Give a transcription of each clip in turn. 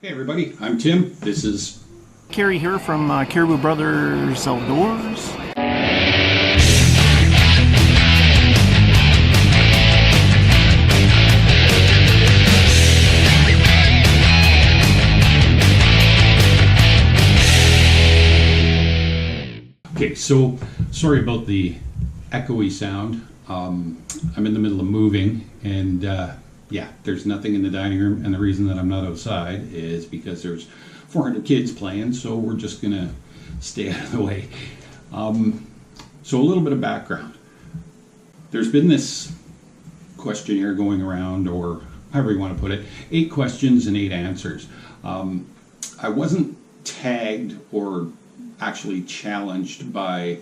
Hey everybody, I'm Tim. This is Carrie here from Cariboo Brutherz Outdoors. Okay, so sorry about the echoey sound. I'm in the middle of moving, and yeah, there's nothing in the dining room, and the reason that I'm not outside is because there's 400 kids playing, so we're just gonna stay out of the way. So a little bit of background. There's been this questionnaire going around, or however you want to put it, 8 questions and 8 answers. I wasn't tagged or actually challenged by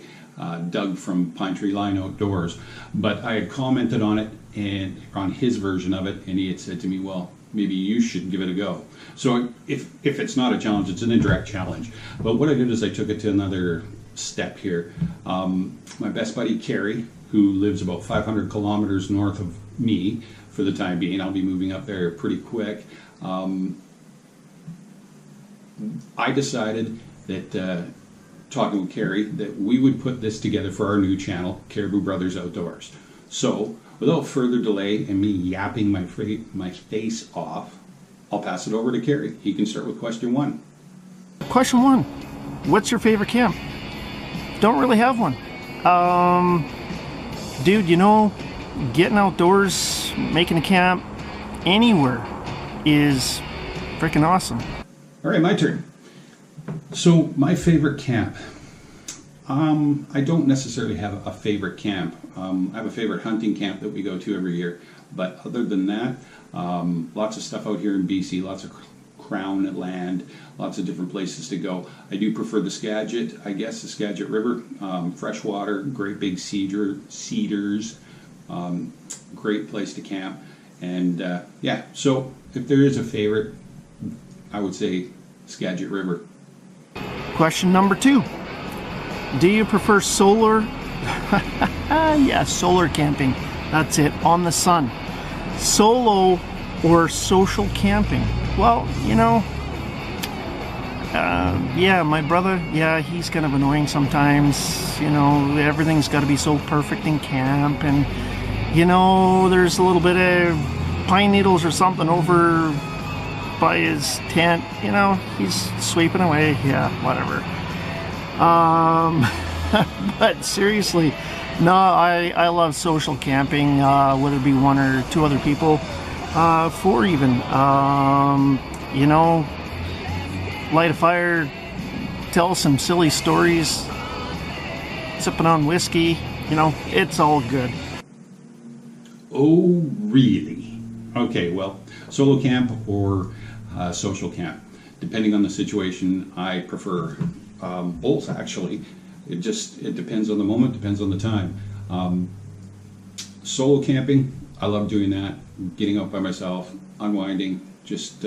Doug from Pine Tree Line Outdoors, but I had commented on it and on his version of it, and he had said to me, well, maybe you should give it a go. So if it's not a challenge, it's an indirect challenge. But what I did is I took it to another step here. My best buddy Carrie, who lives about 500 kilometers north of me for the time being, I'll be moving up there pretty quick. I decided that talking with Carrie, that we would put this together for our new channel, Cariboo Brutherz Outdoors. So, without further delay and me yapping my face off, I'll pass it over to Carrie. He can start with question 1. Question 1, what's your favorite camp? Don't really have one. Dude, you know, getting outdoors, making a camp anywhere is freaking awesome. All right, my turn. So my favorite camp, I don't necessarily have a favorite camp. I have a favorite hunting camp that we go to every year, but other than that, lots of stuff out here in BC, lots of crown land, lots of different places to go. I do prefer the Skagit, I guess, the Skagit River, freshwater, great big cedars, great place to camp, and yeah, so if there is a favorite, I would say Skagit River. Question number 2. Do you prefer solar? Yeah, solar camping. That's it, on the sun. Solo or social camping? Well, you know, yeah, my brother, yeah, he's kind of annoying sometimes. You know, everything's got to be so perfect in camp, and, you know, there's a little bit of pine needles or something over by his tent, you know, he's sweeping away, yeah, whatever. But seriously, no, I love social camping, whether it be 1 or 2 other people, 4 even, you know, light a fire, tell some silly stories, sipping on whiskey, you know, it's all good. Oh, really? Okay, well, solo camp or social camp. Depending on the situation, I prefer both, actually. It depends on the moment, depends on the time. Solo camping, I love doing that. Getting out by myself, unwinding, just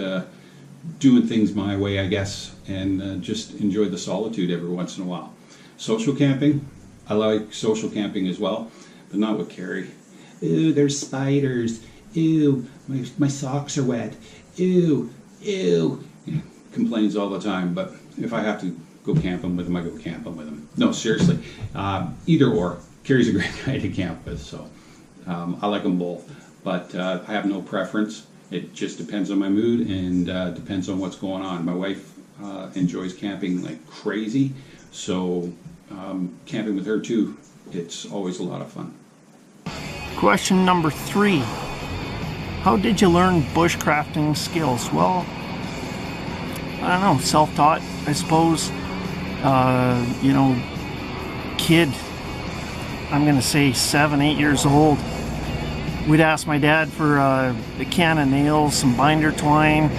doing things my way, I guess, and just enjoy the solitude every once in a while. Social camping, I like social camping as well, but not with Carrie. Ew, there's spiders. Ew, my socks are wet. Ew. Ew, complains all the time, but if I have to go camping with him, I go camping with him. No, seriously, either or. Carrie's a great guy to camp with, so I like them both, but I have no preference. It just depends on my mood and depends on what's going on. My wife enjoys camping like crazy, so camping with her too, it's always a lot of fun. Question number 3. How did you learn bushcrafting skills? Well, I don't know, self-taught, I suppose. You know, kid, I'm going to say 7, 8 years old. We'd ask my dad for a can of nails, some binder twine,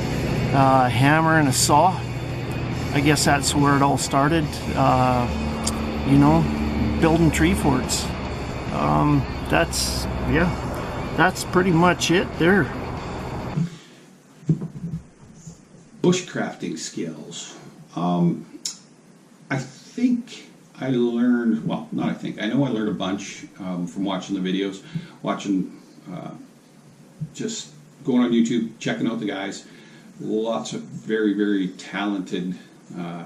a hammer, and a saw. I guess that's where it all started. You know, building tree forts. That's pretty much it there. Bushcrafting skills. I think I learned, well, not I think, I know I learned a bunch from watching the videos, watching, just going on YouTube, checking out the guys. lots of very, very talented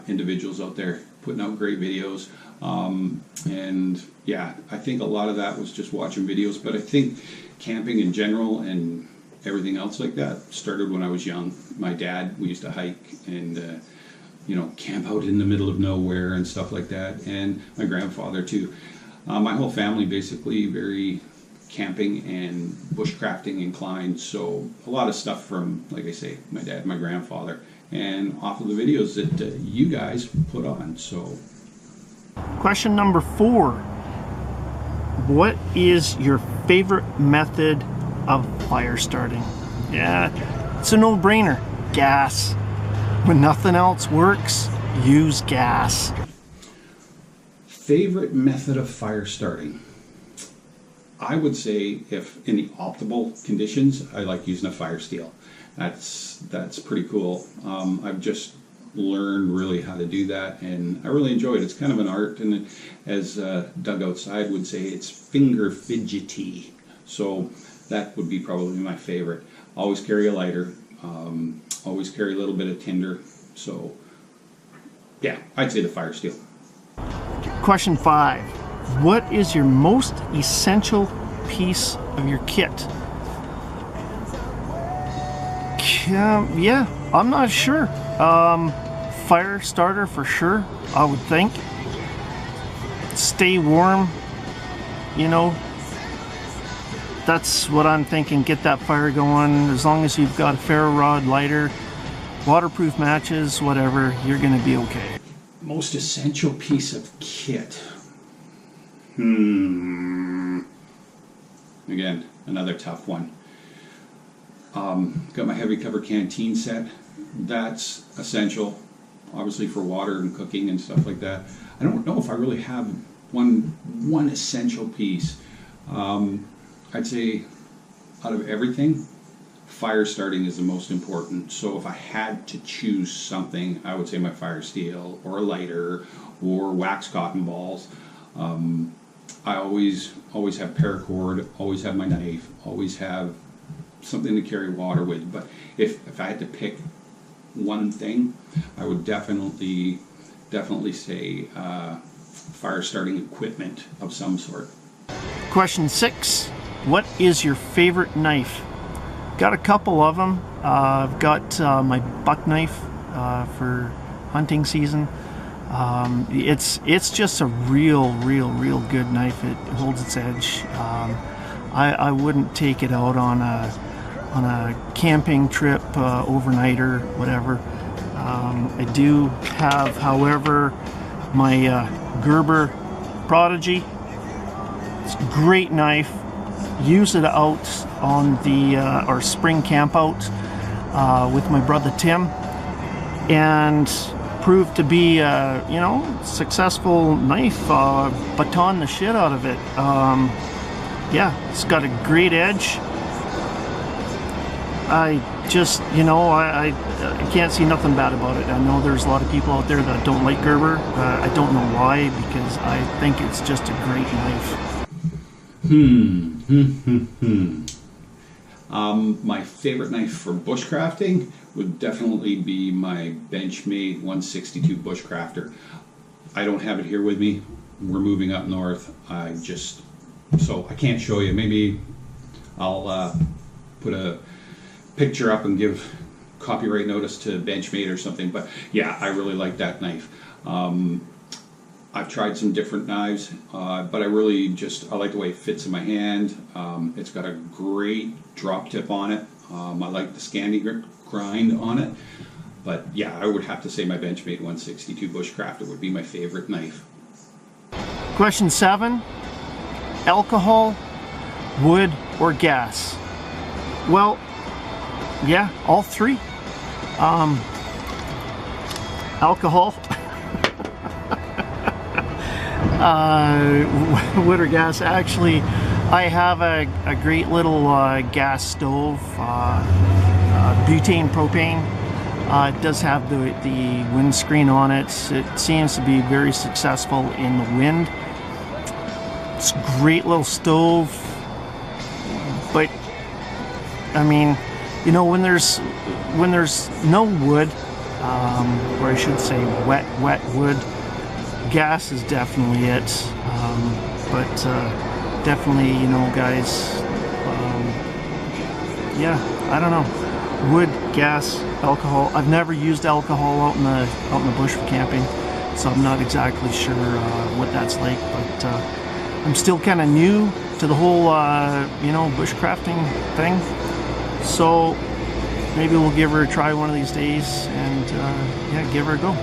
individuals out there putting out great videos. And yeah, I think a lot of that was just watching videos, but I think camping in general and everything else like that started when I was young. My dad, we used to hike and camp out in the middle of nowhere and stuff like that, and my grandfather too. My whole family basically very camping and bushcrafting inclined, so a lot of stuff from, like I say, my dad and my grandfather, and off of the videos that you guys put on. So Question number 4. What is your favorite method of fire starting? Yeah, it's a no-brainer. Gas. When nothing else works, use gas. favorite method of fire starting? I would say, if in the optimal conditions, I like using a fire steel. That's pretty cool. I've just learned really how to do that, and I really enjoy it. It's kind of an art, and as Doug outside would say, it's finger fidgety. So that would be probably my favorite. Always carry a lighter. Always carry a little bit of tinder. So yeah, I'd say the fire steel. Question 5. What is your most essential piece of your kit? Yeah, I'm not sure. Fire starter for sure, I would think. Stay warm, you know. That's what I'm thinking. Get that fire going. As long as you've got a ferro rod, lighter, waterproof matches, whatever, you're going to be okay. Most essential piece of kit. Again, another tough one. Got my heavy cover canteen set. That's essential, obviously, for water and cooking and stuff like that. I don't know if I really have one essential piece. I'd say out of everything, fire starting is the most important. So if I had to choose something, I would say my fire steel or a lighter or wax cotton balls. I always have paracord, always have my knife, always have something to carry water with. But if I had to pick one thing, I would definitely say fire starting equipment of some sort. Question 6. What is your favorite knife? Got a couple of them. I've got my buck knife for hunting season. It's just a real good knife. It holds its edge. I wouldn't take it out on a camping trip overnight or whatever. I do have, however, my Gerber Prodigy. It's a great knife. Use it out on the our spring camp out with my brother Tim, and proved to be successful knife. Baton the shit out of it. Yeah, it's got a great edge. I just, I can't see nothing bad about it. I know there's a lot of people out there that don't like Gerber. I don't know why, because I think it's just a great knife. My favorite knife for bushcrafting would definitely be my Benchmade 162 Bushcrafter. I don't have it here with me. We're moving up north. So I can't show you. Maybe I'll put a picture up and give copyright notice to Benchmade or something. But yeah, I really like that knife. I've tried some different knives, but I like the way it fits in my hand. It's got a great drop tip on it. I like the Scandi grind on it. But yeah, I would have to say my Benchmade 162 Bushcrafter would be my favorite knife. Question 7. Alcohol, wood, or gas? Well, yeah, all three. Alcohol. Wood or gas. Actually, I have a great little gas stove, butane propane. It does have the windscreen on it. It seems to be very successful in the wind. It's a great little stove, but I mean, you know, when there's no wood, or I should say wet wood, gas is definitely it. But definitely, you know, guys, yeah, I don't know, wood, gas, alcohol. I've never used alcohol out in the bush for camping, so I'm not exactly sure what that's like. But I'm still kind of new to the whole, you know, bushcrafting thing. So maybe we'll give her a try one of these days, and yeah, give her a go.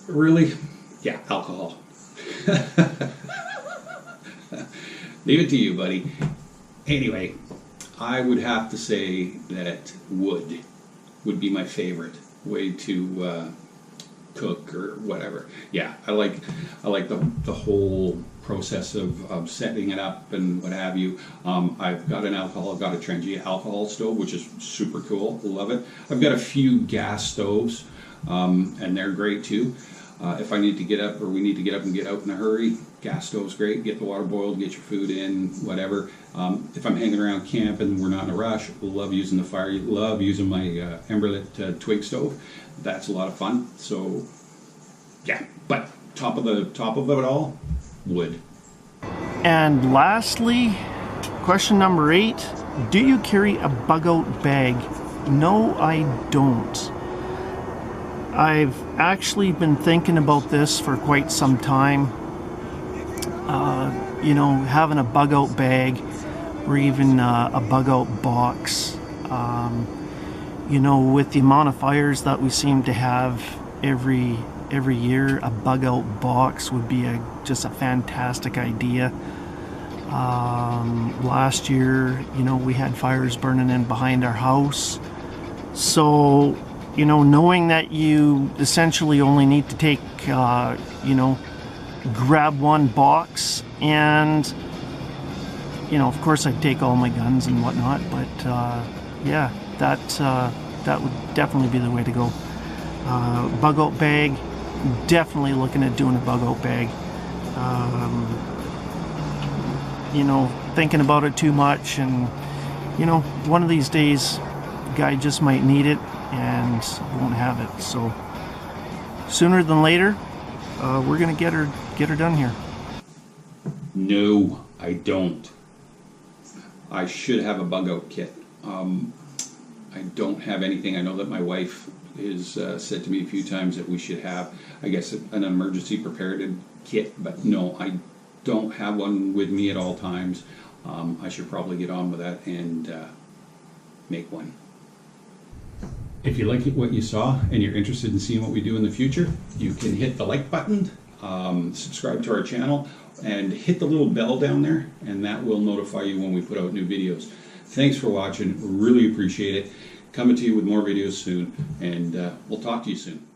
Really? Yeah, alcohol. Leave it to you, buddy. Anyway, I would have to say that wood would be my favorite way to cook or whatever. Yeah, I like the whole process of setting it up and what have you. I've got a Trengia alcohol stove, which is super cool. Love it. I've got a few gas stoves, and they're great too. If I need to get up, or we need to get up and get out in a hurry, gas stove's great. Get the water boiled, get your food in, whatever. If I'm hanging around camp and we're not in a rush, love using the fire. Love using my Emberlit twig stove. That's a lot of fun. So yeah, but top of it all, wood. And lastly, question number 8: do you carry a bug out bag? No, I don't. I've actually been thinking about this for quite some time. You know, having a bug out bag, or even a bug out box. You know, with the amount of fires that we seem to have every year, a bug out box would be just a fantastic idea. Last year, you know, we had fires burning in behind our house. So, you know, knowing that you essentially only need to take, you know, grab one box, and, you know, of course I'd take all my guns and whatnot, but yeah, that would definitely be the way to go. Bug out bag, definitely looking at doing a bug out bag. You know, thinking about it too much, and, you know, one of these days, guy just might need it and won't have it. So sooner than later, we're gonna get her done here. No, I don't. I should have a bug out kit. I don't have anything. I know that my wife has said to me a few times that we should have, I guess, an emergency prepared kit, but no, I don't have one with me at all times. I should probably get on with that and make one. If you like what you saw and you're interested in seeing what we do in the future, you can hit the like button, subscribe to our channel, and hit the little bell down there, and that will notify you when we put out new videos. Thanks for watching. Really appreciate it. Coming to you with more videos soon, and we'll talk to you soon.